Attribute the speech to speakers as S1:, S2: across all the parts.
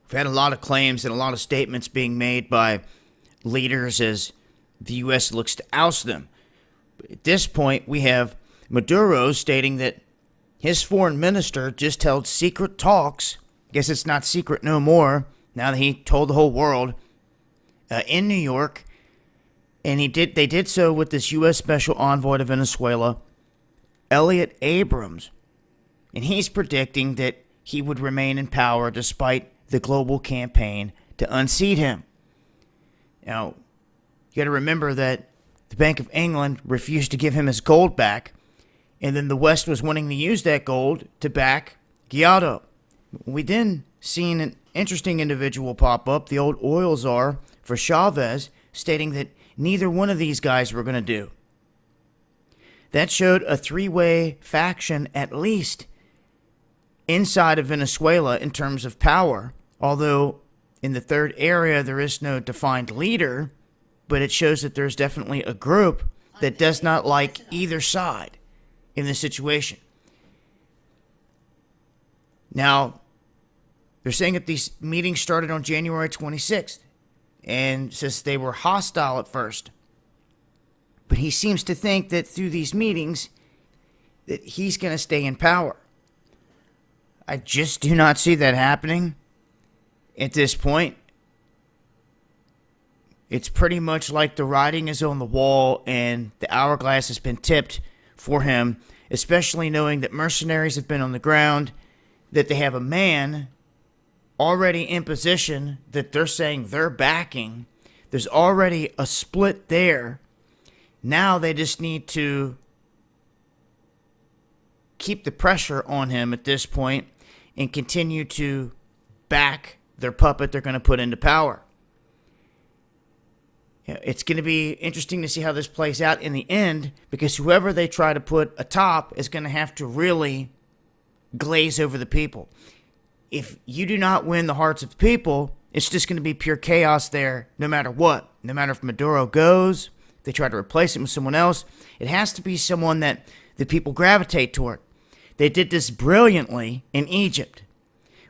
S1: We've had a lot of claims and a lot of statements being made by leaders as the U.S. looks to oust them. But at this point, we have Maduro stating that his foreign minister just held secret talks. Guess it's not secret no more now that he told the whole world in New York. And they did so with this U.S. Special Envoy to Venezuela, Elliot Abrams. And he's predicting that he would remain in power despite the global campaign to unseat him. Now, you got to remember that the Bank of England refused to give him his gold back, and then the West was wanting to use that gold to back Guaido. We then seen an interesting individual pop up, the old oil czar for Chavez, stating that neither one of these guys were going to do. That showed a three-way faction, at least, inside of Venezuela in terms of power, although in the third area there is no defined leader, but it shows that there's definitely a group that does not like either side in this situation. Now, they're saying that these meetings started on January 26th, and says they were hostile at first. But he seems to think that through these meetings that he's going to stay in power. I just do not see that happening at this point. It's pretty much like the writing is on the wall and the hourglass has been tipped for him, especially knowing that mercenaries have been on the ground, that they have a man already in position that they're saying they're backing. There's already a split there. Now they just need to keep the pressure on him at this point and continue to back their puppet they're going to put into power. It's going to be interesting to see how this plays out in the end, because whoever they try to put atop is going to have to really glaze over the people. If you do not win the hearts of the people, it's just going to be pure chaos there no matter what. No matter if Maduro goes, if they try to replace him with someone else, it has to be someone that the people gravitate toward. They did this brilliantly in Egypt,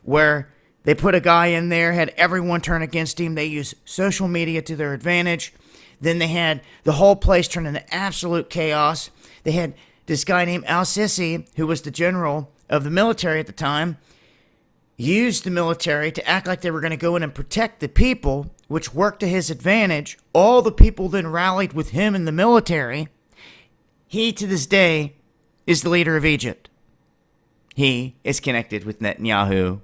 S1: where they put a guy in there, had everyone turn against him. They used social media to their advantage. Then they had the whole place turn into absolute chaos. They had this guy named Al-Sisi, who was the general of the military at the time, used the military to act like they were going to go in and protect the people, which worked to his advantage. All the people then rallied with him in the military. He, to this day, is the leader of Egypt. He is connected with Netanyahu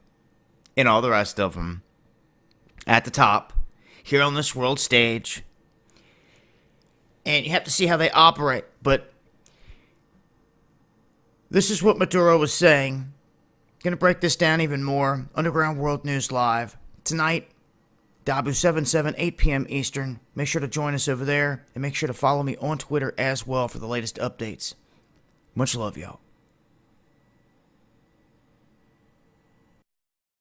S1: and all the rest of them at the top here on this world stage. And you have to see how they operate. But this is what Maduro was saying. Going to break this down even more. Underground World News Live. Tonight, Dabu 7/7, 8 p.m. Eastern. Make sure to join us over there. And make sure to follow me on Twitter as well for the latest updates. Much love, y'all.